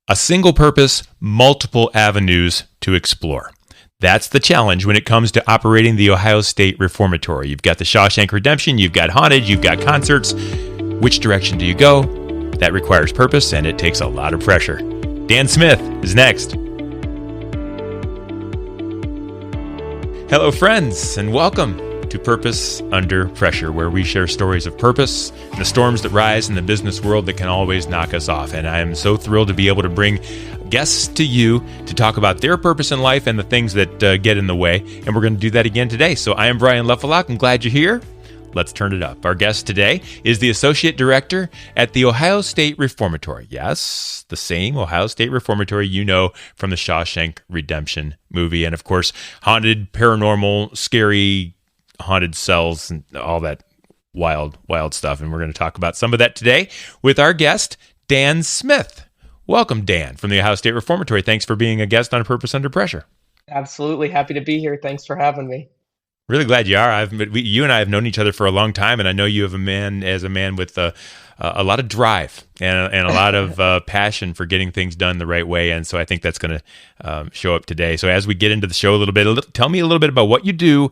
A single purpose, multiple avenues to explore. That's the challenge when it comes to operating the Ohio State Reformatory. You've got the Shawshank Redemption, you've got Haunted, you've got concerts. Which direction do you go? That requires purpose, and it takes a lot of pressure. Dan Smith is next. Hello, friends, and welcome to Purpose Under Pressure, where we share stories of purpose and the storms that rise in the business world that can always knock us off. And I am so thrilled to be able to bring guests to you to talk about their purpose in life and the things that get in the way. And we're going to do that again today. So I am Brian Leffelock. I'm glad you're here. Let's turn it up. Our guest today is the Associate Director at the Ohio State Reformatory. Yes, the same Ohio State Reformatory you know from the Shawshank Redemption movie. And of course, haunted, paranormal, scary, haunted cells and all that wild stuff. And we're going to talk about some of that today with our guest, Dan Smith. Welcome, Dan, from the Ohio State Reformatory. Thanks for being a guest on Purpose Under Pressure. Absolutely. Happy to be here. Thanks for having me. Really glad you are. You and I have known each other for a long time, and I know you have a man with a lot of drive and a lot of passion for getting things done the right way. And so I think that's going to show up today. So as we get into the show a little bit, tell me a little bit about what you do,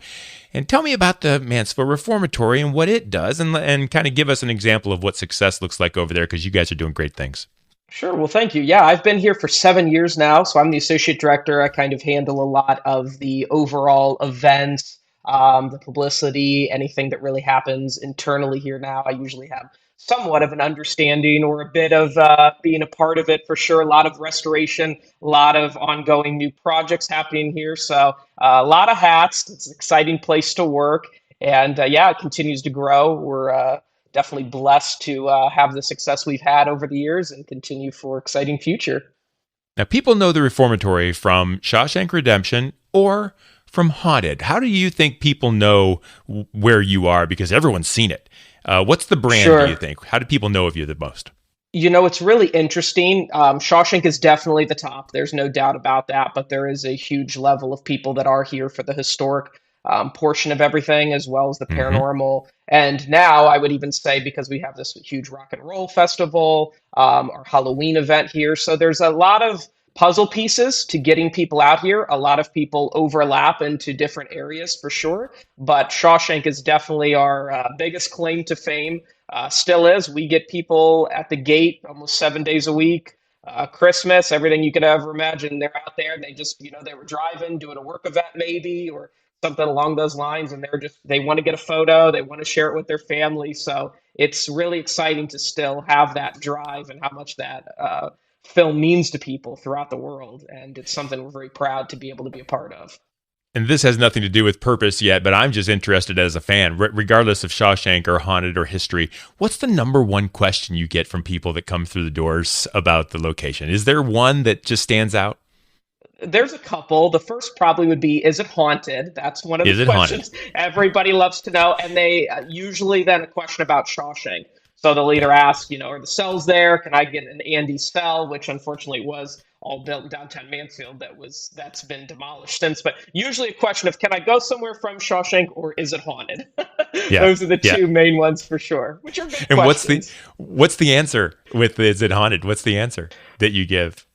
and tell me about the Mansfield Reformatory and what it does, and kind of give us an example of what success looks like over there, because you guys are doing great things. Sure. Well, thank you. Yeah, I've been here for 7 years now, so I'm the associate director. I kind of handle a lot of the overall events, the publicity, anything that really happens internally here now. I usually have somewhat of an understanding or a bit of being a part of it for sure. A lot of restoration, a lot of ongoing new projects happening here. So a lot of hats. It's an exciting place to work. And it continues to grow. We're definitely blessed to have the success we've had over the years and continue for exciting future. Now, people know the Reformatory from Shawshank Redemption or from Haunted. How do you think people know where you are? Because everyone's seen it. What's the brand, Sure. do you think? How do people know of you the most? You know, it's really interesting. Shawshank is definitely the top. There's no doubt about that. But there is a huge level of people that are here for the historic portion of everything, as well as the paranormal. And now I would even say, because we have this huge rock and roll festival, our Halloween event here. So there's a lot of puzzle pieces to getting people out here. A lot of people overlap into different areas for sure. But Shawshank is definitely our biggest claim to fame. Still is. We get people at the gate almost 7 days a week. Christmas, everything you could ever imagine. They're out there. They just, they were driving, doing a work event maybe, or something along those lines. And they want to get a photo. They want to share it with their family. So it's really exciting to still have that drive and how much that film means to people throughout the world. And it's something we're very proud to be able to be a part of. And this has nothing to do with purpose yet, but I'm just interested as a fan, regardless of Shawshank or Haunted or history. What's the number one question you get from people that come through the doors about the location? Is there one that just stands out? There's a couple. The first probably would be, is it haunted? That's one of the questions everybody loves to know. And they usually then a question about Shawshank. So they'll either ask, are the cells there? Can I get an Andy cell, which unfortunately was all built in downtown Mansfield. That's been demolished since. But usually a question of, can I go somewhere from Shawshank, or is it haunted? Yeah, those are the two main ones for sure. Which are big questions. What's the answer with is it haunted? What's the answer that you give?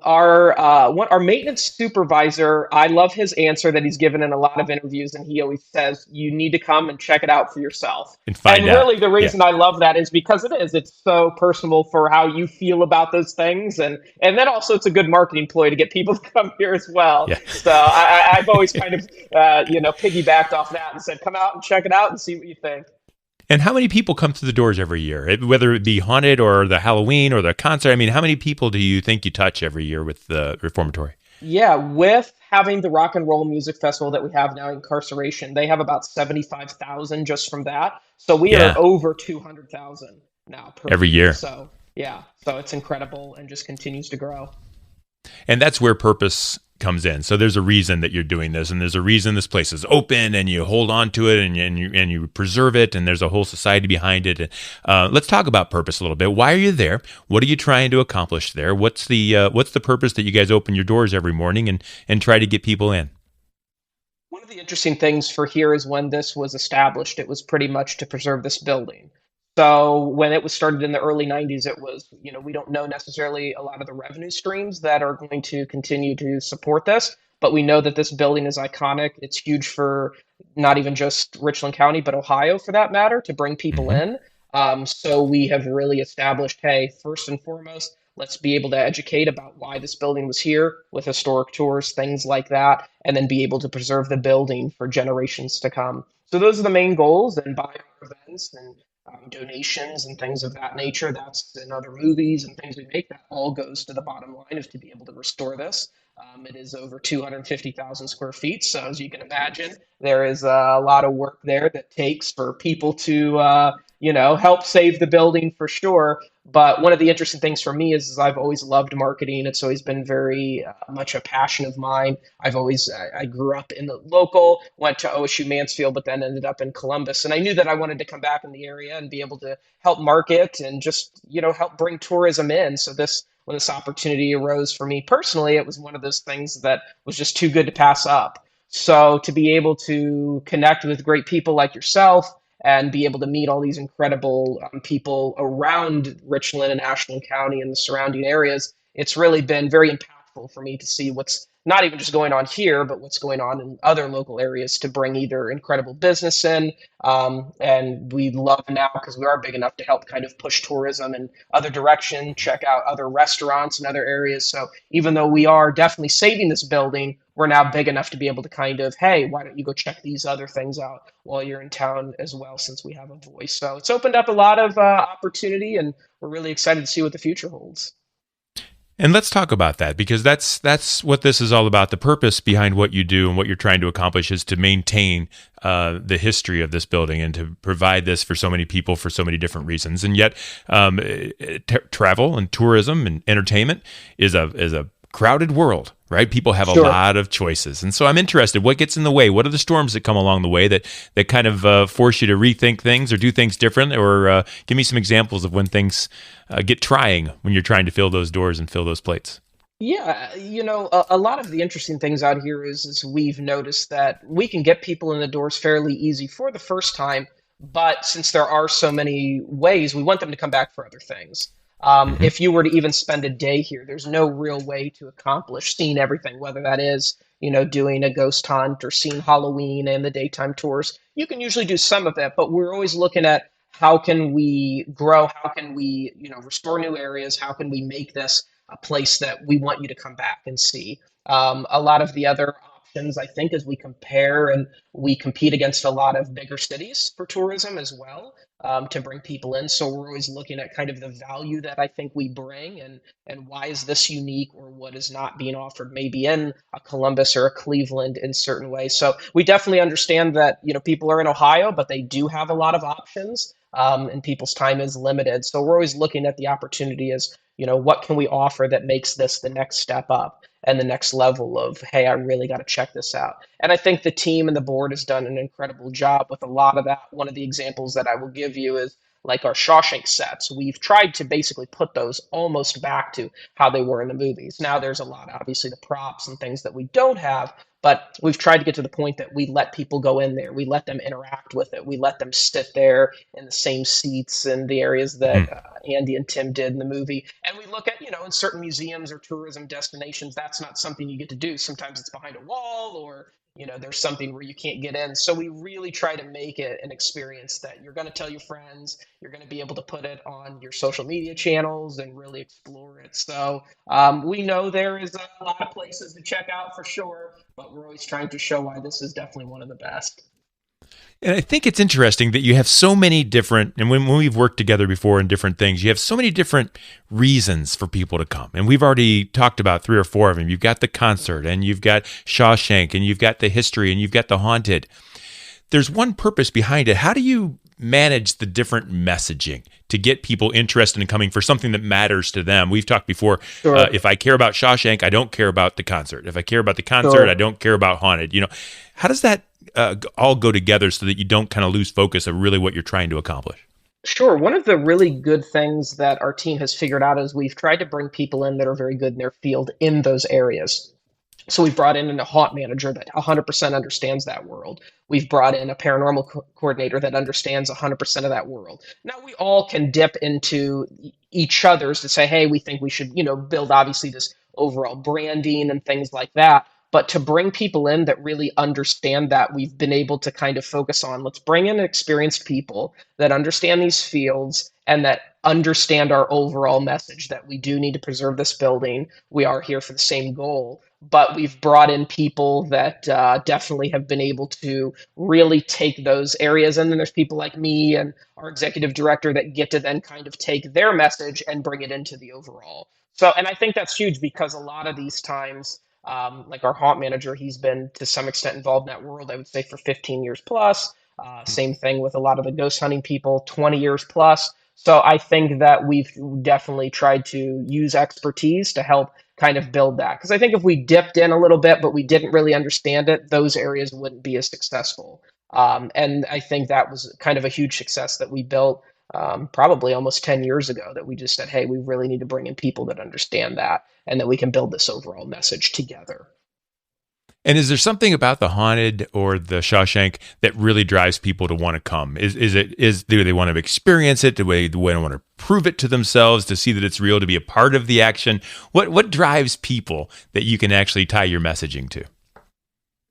Our maintenance supervisor, I love his answer that he's given in a lot of interviews, and he always says, you need to come and check it out for yourself. And find out. Really the reason I love that is because it's so personal for how you feel about those things, and then also it's a good marketing ploy to get people to come here as well. Yeah. So I've always kind of piggybacked off that and said, come out and check it out and see what you think. And how many people come through the doors every year, whether it be Haunted or the Halloween or the concert? I mean, how many people do you think you touch every year with the Reformatory? Yeah, with having the rock and roll music festival that we have now, Incarceration, they have about 75,000 just from that. So we are over 200,000 now every year. So it's incredible and just continues to grow. And that's where purpose comes in. So there's a reason that you're doing this, and there's a reason this place is open, and you hold on to it, and you preserve it, and there's a whole society behind it. Let's talk about purpose a little bit. Why are you there? What are you trying to accomplish there? What's the purpose that you guys open your doors every morning and try to get people in? One of the interesting things for here is when this was established, it was pretty much to preserve this building. So when it was started in the early 90s, it was, we don't know necessarily a lot of the revenue streams that are going to continue to support this, but we know that this building is iconic. It's huge for not even just Richland County, but Ohio for that matter, to bring people Hmm. in. So we have really established, hey, first and foremost, let's be able to educate about why this building was here with historic tours, things like that, and then be able to preserve the building for generations to come. So those are the main goals, and by our events and donations and things of that nature. That's in other movies and things we make. That all goes to the bottom line is to be able to restore this. It is over 250,000 square feet. So, as you can imagine, there is a lot of work there that takes for people to, help save the building for sure. But one of the interesting things for me is I've always loved marketing. It's always been very much a passion of mine. I grew up in the local, went to OSU Mansfield, but then ended up in Columbus. And I knew that I wanted to come back in the area and be able to help market and just, help bring tourism in. So when this opportunity arose for me personally, it was one of those things that was just too good to pass up. So to be able to connect with great people like yourself and be able to meet all these incredible people around Richland and Ashland County and the surrounding areas, it's really been very impactful for me to see what's not even just going on here, but what's going on in other local areas to bring either incredible business in. And we love now because we are big enough to help kind of push tourism in other direction, check out other restaurants and other areas. So even though we are definitely saving this building, we're now big enough to be able to kind of, hey, why don't you go check these other things out while you're in town as well, since we have a voice. So it's opened up a lot of opportunity, and we're really excited to see what the future holds. And let's talk about that because that's what this is all about. The purpose behind what you do and what you're trying to accomplish is to maintain the history of this building and to provide this for so many people for so many different reasons. And yet, travel and tourism and entertainment is a crowded world, right? People have a Sure. lot of choices, and so I'm interested. What gets in the way? What are the storms that come along the way that kind of force you to rethink things or do things different? Or give me some examples of when things get trying when you're trying to fill those doors and fill those plates. Yeah, a lot of the interesting things out here is we've noticed that we can get people in the doors fairly easy for the first time, but since there are so many ways, we want them to come back for other things. Hmm. If you were to even spend a day here, there's no real way to accomplish seeing everything, whether that is, doing a ghost hunt or seeing Halloween and the daytime tours. You can usually do some of that, but we're always looking at how can we grow, how can we, restore new areas, how can we make this a place that we want you to come back and see. A lot of the other options, I think, as we compare and we compete against a lot of bigger cities for tourism as well, to bring people in. So we're always looking at kind of the value that I think we bring and why is this unique or what is not being offered maybe in a Columbus or a Cleveland in certain ways. So we definitely understand that, people are in Ohio, but they do have a lot of options. And people's time is limited. So we're always looking at the opportunity as, what can we offer that makes this the next step up and the next level of, hey, I really got to check this out. And I think the team and the board has done an incredible job with a lot of that. One of the examples that I will give you is like our Shawshank sets. We've tried to basically put those almost back to how they were in the movies. Now there's a lot, obviously, the props and things that we don't have, but we've tried to get to the point that we let people go in there. We let them interact with it. We let them sit there in the same seats in the areas that Andy and Tim did in the movie. And we look at, in certain museums or tourism destinations, that's not something you get to do. Sometimes it's behind a wall or, there's something where you can't get in. So we really try to make it an experience that you're going to tell your friends, you're going to be able to put it on your social media channels and really explore it. So we know there is a lot of places to check out for sure, but we're always trying to show why this is definitely one of the best. And I think it's interesting that you have so many different, and when we've worked together before in different things, you have so many different reasons for people to come. And we've already talked about three or four of them. You've got the concert, and you've got Shawshank, and you've got the history, and you've got the haunted. There's one purpose behind it. How do you manage the different messaging to get people interested in coming for something that matters to them? We've talked before. Sure, If I care about Shawshank, I don't care about the concert. If I care about the concert, I sure. don't care about haunted. How does that all go together so that you don't kind of lose focus of really what you're trying to accomplish? Sure. One of the really good things that our team has figured out is we've tried to bring people in that are very good in their field in those areas. So we've brought in a haunt manager that 100% understands that world. We've brought in a paranormal coordinator that understands 100% of that world. Now we all can dip into each other's to say, hey, we think we should, build obviously this overall branding and things like that. But to bring people in that really understand that, we've been able to kind of focus on let's bring in experienced people that understand these fields and that understand our overall message that we do need to preserve this building. We are here for the same goal, but we've brought in people that definitely have been able to really take those areas. And then there's people like me and our executive director that get to then kind of take their message and bring it into the overall. So, and I think that's huge because a lot of these times, like our haunt manager, he's been to some extent involved in that world, I would say for 15 years plus. Same thing with a lot of the ghost hunting people, 20 years plus. So I think that we've definitely tried to use expertise to help kind of build that. Because I think if we dipped in a little bit, but we didn't really understand it, those areas wouldn't be as successful. And I think that was kind of a huge success that we built probably almost 10 years ago that we just said, hey, we really need to bring in people that understand that and that we can build this overall message together. And is there something about the haunted or the Shawshank that really drives people to want to come? Do they want to experience it? Do they want to prove it to themselves, to see that it's real, to be a part of the action? What drives people that you can actually tie your messaging to?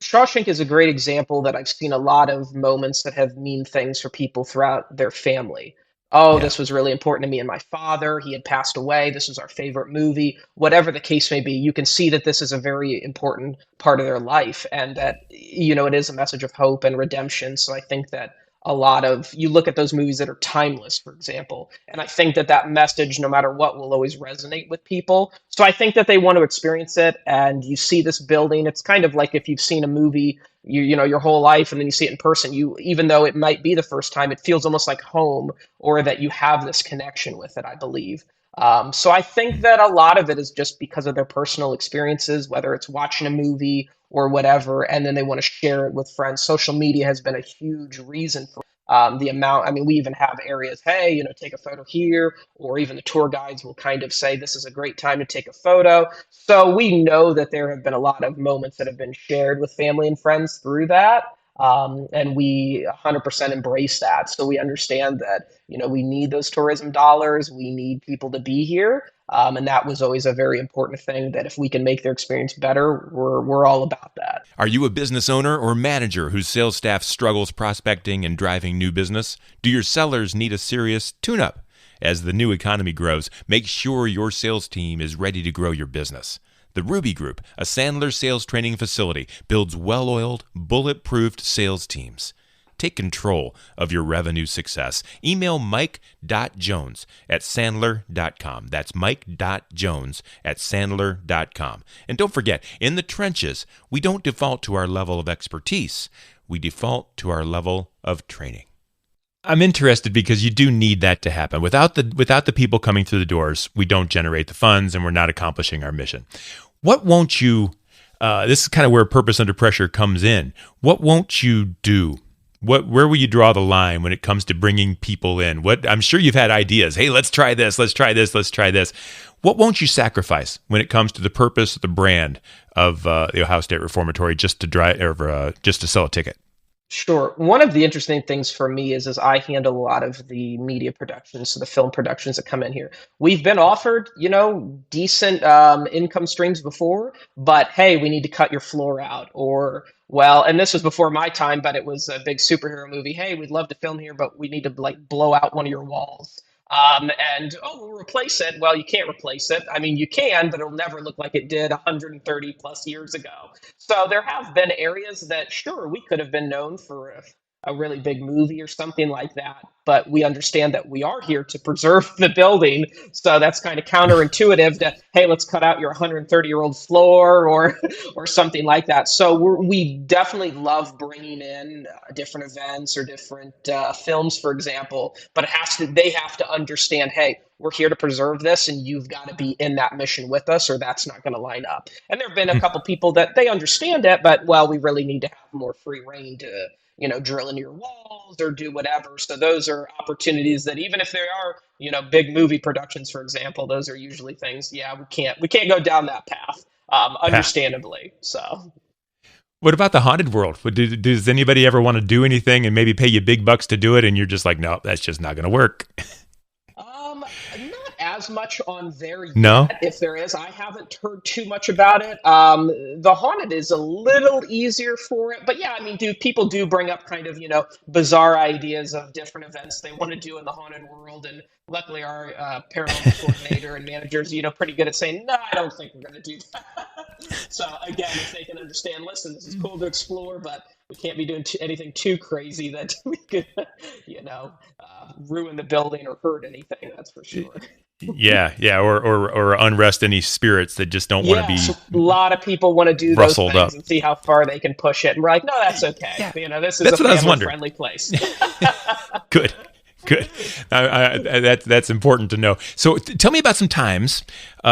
Shawshank is a great example that I've seen a lot of moments that have mean things for people throughout their family. Oh, Yeah. this was really important to me and my father. He had passed away. This was our favorite movie. Whatever the case may be, you can see that this is a very important part of their life and that, it is a message of hope and redemption. So I think that a lot of you look at those movies that are timeless, for example, and I think that that message, no matter what, will always resonate with people. So I think that they want to experience it, and you see this building. It's kind of like if you've seen a movie, your whole life, and then you see it in person. You, even though it might be the first time, it feels almost like home, or that you have this connection with it. I believe. So I think that a lot of it is just because of their personal experiences, whether it's watching a movie or whatever, and then they want to share it with friends. Social media has been a huge reason for the amount. I mean, we even have areas, hey, take a photo here, or even the tour guides will kind of say, this is a great time to take a photo. So we know that there have been a lot of moments that have been shared with family and friends through that. And we 100% embrace that. So we understand that, we need those tourism dollars. We need people to be here. And that was always a very important thing that if we can make their experience better, we're all about that. Are you a business owner or manager whose sales staff struggles prospecting and driving new business? Do your sellers need a serious tune-up? As the new economy grows, make sure your sales team is ready to grow your business. The Ruby Group, a Sandler sales training facility, builds well-oiled, bulletproofed sales teams. Take control of your revenue success. Email mike.jones@sandler.com. That's mike.jones@sandler.com. And don't forget, in the trenches, we don't default to our level of expertise. We default to our level of training. I'm interested because you do need that to happen. Without the people coming through the doors, we don't generate the funds and we're not accomplishing our mission. What won't you, this is kind of where Purpose Under Pressure comes in. What won't you do? Where will you draw the line when it comes to bringing people in? I'm sure you've had ideas. Hey, let's try this. Let's try this. Let's try this. What won't you sacrifice when it comes to the purpose, the brand of the Ohio State Reformatory, just to sell a ticket? Sure. One of the interesting things for me is I handle a lot of the media productions, so the film productions that come in here. We've been offered, decent income streams before, but hey, we need to cut your floor out. Or, well, and this was before my time, but it was a big superhero movie. Hey, we'd love to film here, but we need to blow out one of your walls. And we'll replace it. Well, you can't replace it. I mean, you can, but it'll never look like it did 130 plus years ago. So there have been areas that, sure, we could have been known for a really big movie or something like that, but we understand that we are here to preserve the building. So that's kind of counterintuitive to, hey, let's cut out your 130-year-old floor or something like that. So we definitely love bringing in different events or different films, for example, but they have to understand, hey, we're here to preserve this and you've got to be in that mission with us or that's not going to line up. And there have been a couple people that they understand it, but well, we really need to have more free reign to, drill into your walls or do whatever. So those are opportunities that even if there are, big movie productions, for example, those are usually things, yeah, we can't go down that path. understandably. So. What about the haunted world? Does anybody ever want to do anything and maybe pay you big bucks to do it, and you're just like, no, that's just not going to work? Not as much on there No? yet. If there is, I haven't heard too much about it. The haunted is a little easier for it, but yeah, I mean, do people do bring up kind of bizarre ideas of different events they want to do in the haunted world, and luckily our paranormal coordinator and managers, pretty good at saying, no, I don't think we're going to do that. So again, if they can understand, listen, this is cool to explore, but we can't be doing anything too crazy that we could, ruin the building or hurt anything. That's for sure. Yeah, or unrest any spirits that just don't want to Yes, be a lot of people want to do those rustled things up. and see how far they can push it. And we're like, no, that's okay. Yeah, This is a that's what I was wondering. family-friendly place. Good, good. That's important to know. So tell me about some times,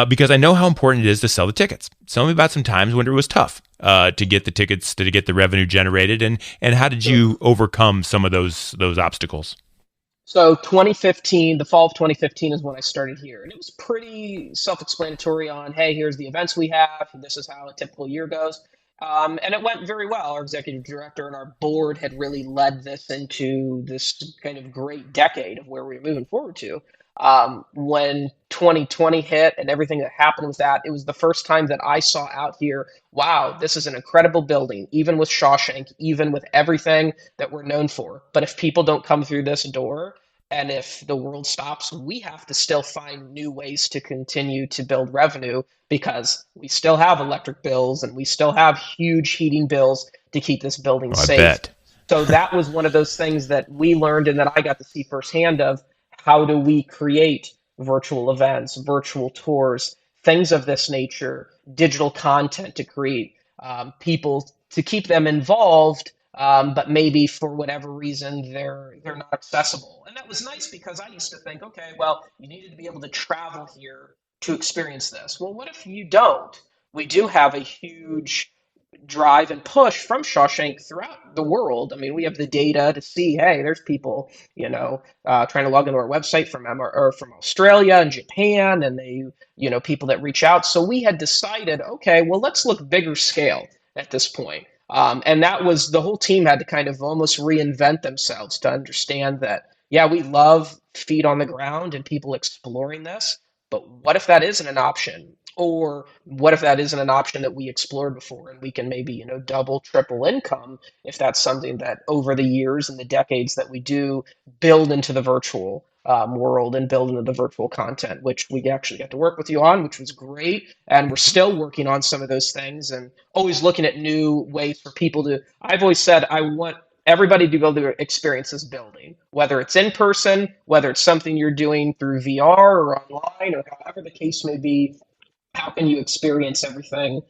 because I know how important it is to sell the tickets. Tell me about some times when it was tough to get the tickets, to get the revenue generated, and how did you overcome some of those obstacles? So 2015, the fall of 2015 is when I started here. And it was pretty self-explanatory on, hey, here's the events we have. This is how a typical year goes. And it went very well. Our executive director and our board had really led this into this kind of great decade of where we were moving forward to. When 2020 hit and everything that happened with that, it was the first time that I saw out here, wow, this is an incredible building, even with Shawshank, even with everything that we're known for. But if people don't come through this door, and if the world stops, we have to still find new ways to continue to build revenue because we still have electric bills and we still have huge heating bills to keep this building Oh, I safe. bet. So that was one of those things that we learned and that I got to see firsthand of how do we create virtual events, virtual tours, things of this nature, digital content to create people to keep them involved, but maybe for whatever reason they're not accessible. And that was nice because I used to think, okay, well, you needed to be able to travel here to experience this. Well, what if you don't? We do have a huge drive and push from Shawshank throughout the world. I mean, we have the data to see, hey, there's people, trying to log into our website from or from Australia and Japan, and people that reach out. So we had decided, okay, well, let's look bigger scale at this point. And that was the whole team had to kind of almost reinvent themselves to understand that, yeah, we love feet on the ground and people exploring this, but what if that isn't an option? Or what if that isn't an option that we explored before and we can maybe, double, triple income if that's something that over the years and the decades that we do build into the virtual world and build into the virtual content, which we actually got to work with you on, which was great. And we're still working on some of those things and always looking at new ways for people to. I've always said I want everybody to be able to experience this building, whether it's in person, whether it's something you're doing through VR or online or however the case may be. How can you experience everything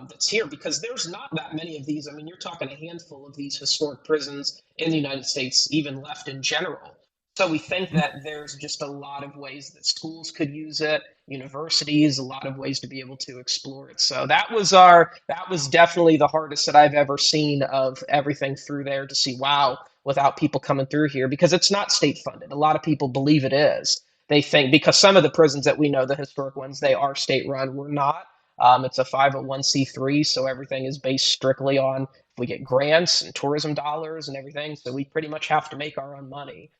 that's here? Because there's not that many of these. I mean, you're talking a handful of these historic prisons in the United States, even left in general. So we think that there's just a lot of ways that schools could use it, universities, a lot of ways to be able to explore it. So that was definitely the hardest that I've ever seen of everything through there to see, wow, without people coming through here, because it's not state funded. A lot of people believe it is. They think because some of the prisons that we know, the historic ones, they are state run. We're not. It's a 501(c)(3), so everything is based strictly on if we get grants and tourism dollars and everything. So we pretty much have to make our own money.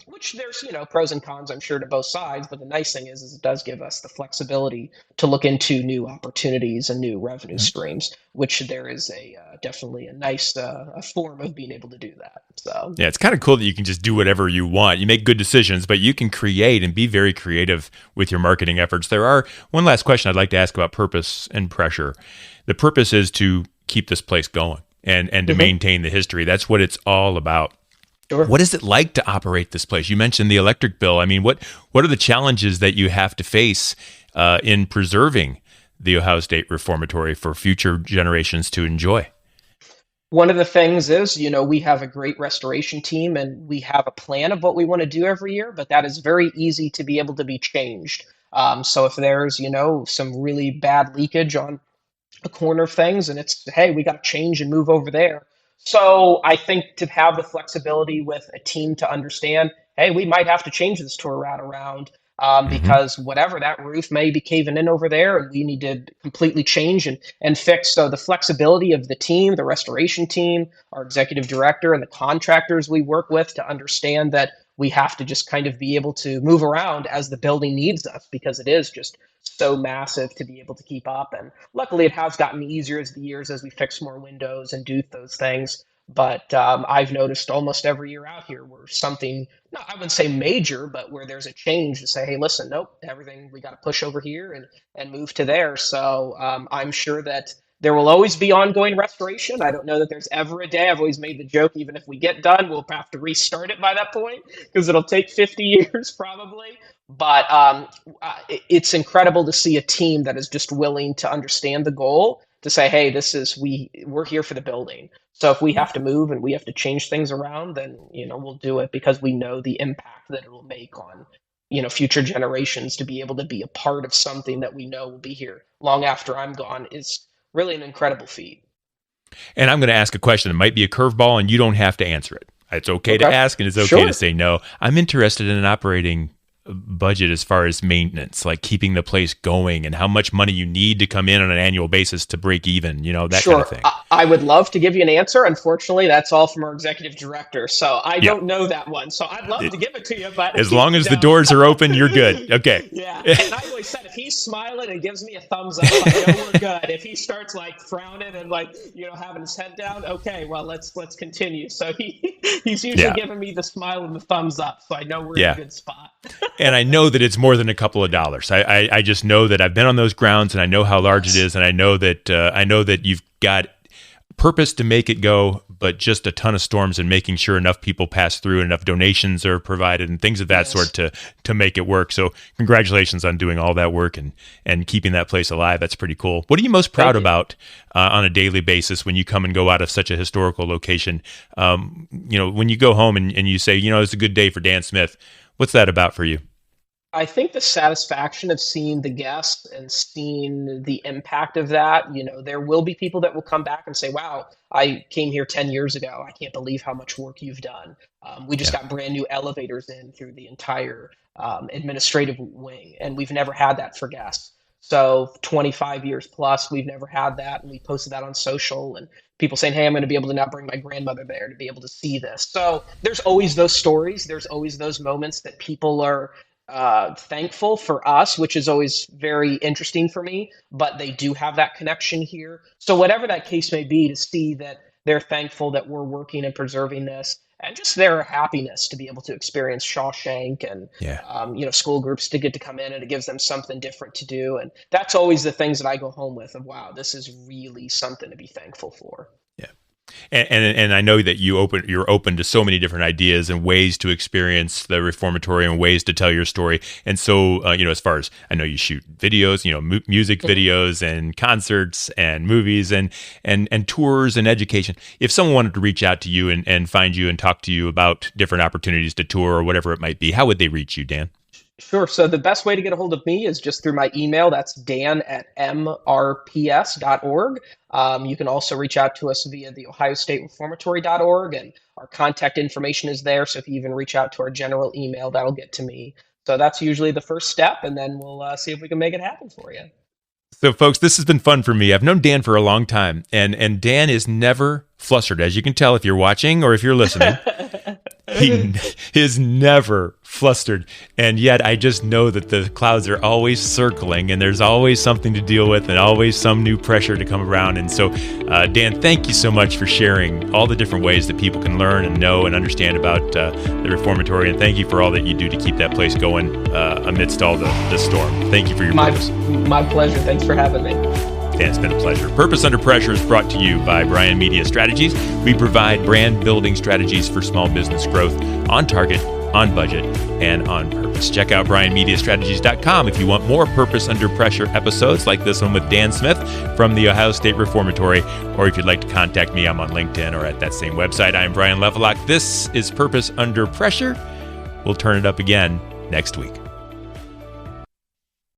Which there's pros and cons, I'm sure, to both sides. But the nice thing is it does give us the flexibility to look into new opportunities and new revenue streams. Which there is a definitely a nice a form of being able to do that. So Yeah, it's kind of cool that you can just do whatever you want. You make good decisions, but you can create and be very creative with your marketing efforts. There are one last question I'd like to ask about purpose and pressure. The purpose is to keep this place going and to maintain the history. That's what it's all about. Sure. What is it like to operate this place? You mentioned the electric bill. I mean, what are the challenges that you have to face in preserving the Ohio State Reformatory for future generations to enjoy? One of the things is, we have a great restoration team and we have a plan of what we want to do every year, but that is very easy to be able to be changed. So if there's, some really bad leakage on a corner of things and it's, hey, we got to change and move over there. So I think to have the flexibility with a team to understand, hey, we might have to change this tour route around. Hmm. because whatever, that roof may be caving in over there, and we need to completely change and fix. So the flexibility of the team, the restoration team, our executive director, and the contractors we work with to understand that we have to just kind of be able to move around as the building needs us, because it is just so massive to be able to keep up. And luckily, it has gotten easier as the years, as we fix more windows and do those things. But I've noticed almost every year out here where something, no, I wouldn't say major, but where there's a change to say, hey, listen, nope, everything, we got to push over here and move to there. So I'm sure that there will always be ongoing restoration. I don't know that there's ever a day. I've always made the joke, even if we get done, we'll have to restart it by that point, because it'll take 50 years probably. But it's incredible to see a team that is just willing to understand the goal, to say, hey, we're here for the building. So if we have to move and we have to change things around, then we'll do it, because we know the impact that it will make on future generations. To be able to be a part of something that we know will be here long after I'm gone is really an incredible feat. And I'm going to ask a question that might be a curveball, and you don't have to answer it. It's okay to Okay. ask, and it's okay Sure. to say no. I'm interested in an operating budget as far as maintenance, like keeping the place going, and how much money you need to come in on an annual basis to break even, that kind Sure. of thing. I would love to give you an answer. Unfortunately, that's all from our executive director. So I Yeah. don't know that one. So I'd love to give it to you, but As long as the no. doors are open, you're good. Okay. Yeah. And I always said, if he's smiling and gives me a thumbs up, I know we're good. If he starts like frowning and like, having his head down, okay, well, let's continue. So he's usually Yeah. giving me the smile and the thumbs up. So I know we're in Yeah. a good spot. And I know that it's more than a couple of dollars. I just know that I've been on those grounds, and I know how large it is, and I know that you've got purpose to make it go, but just a ton of storms and making sure enough people pass through and enough donations are provided and things of that Yes. sort to make it work. So congratulations on doing all that work and keeping that place alive. That's pretty cool. What are you most proud Thank you. about on a daily basis when you come and go out of such a historical location? When you go home and you say, it's a good day for Dan Smith, what's that about for you? I think the satisfaction of seeing the guests and seeing the impact of that, there will be people that will come back and say, wow, I came here 10 years ago. I can't believe how much work you've done. We just Yeah. got brand new elevators in through the entire administrative wing, and we've never had that for guests. So 25 years plus, we've never had that. And we posted that on social, and people saying, hey, I'm going to be able to now bring my grandmother there to be able to see this. So there's always those stories. There's always those moments that people are thankful for us, which is always very interesting for me, but they do have that connection here. So whatever that case may be, to see that they're thankful that we're working and preserving this, and just their happiness to be able to experience Shawshank, and Yeah. school groups to get to come in, and it gives them something different to do. And that's always the things that I go home with, of wow, this is really something to be thankful for. Yeah. And I know that you're open to so many different ideas and ways to experience the Reformatory and ways to tell your story. And so, as far as I know, you shoot videos, music videos and concerts and movies and tours and education. If someone wanted to reach out to you and find you and talk to you about different opportunities to tour or whatever it might be, how would they reach you, Dan? Sure. So the best way to get a hold of me is just through my email. That's dan@mrps.org. You can also reach out to us via the Ohio State Reformatory.org, and our contact information is there. So if you even reach out to our general email, that'll get to me. So that's usually the first step, and then we'll see if we can make it happen for you. So, folks, this has been fun for me. I've known Dan for a long time, and Dan is never flustered, as you can tell if you're watching or if you're listening. He is never flustered, and yet I just know that the clouds are always circling, and there's always something to deal with, and always some new pressure to come around. And so, Dan, thank you so much for sharing all the different ways that people can learn and know and understand about the Reformatory, and thank you for all that you do to keep that place going amidst all the storm. Thank you for your purpose. My pleasure. Thanks for having me. Dan, it's been a pleasure. Purpose Under Pressure is brought to you by Brian Media Strategies. We provide brand building strategies for small business growth on target, on budget, and on purpose. Check out brianmediastrategies.com if you want more Purpose Under Pressure episodes like this one with Dan Smith from the Ohio State Reformatory, or if you'd like to contact me, I'm on LinkedIn or at that same website. I'm Brian Levelock. This is Purpose Under Pressure. We'll turn it up again next week.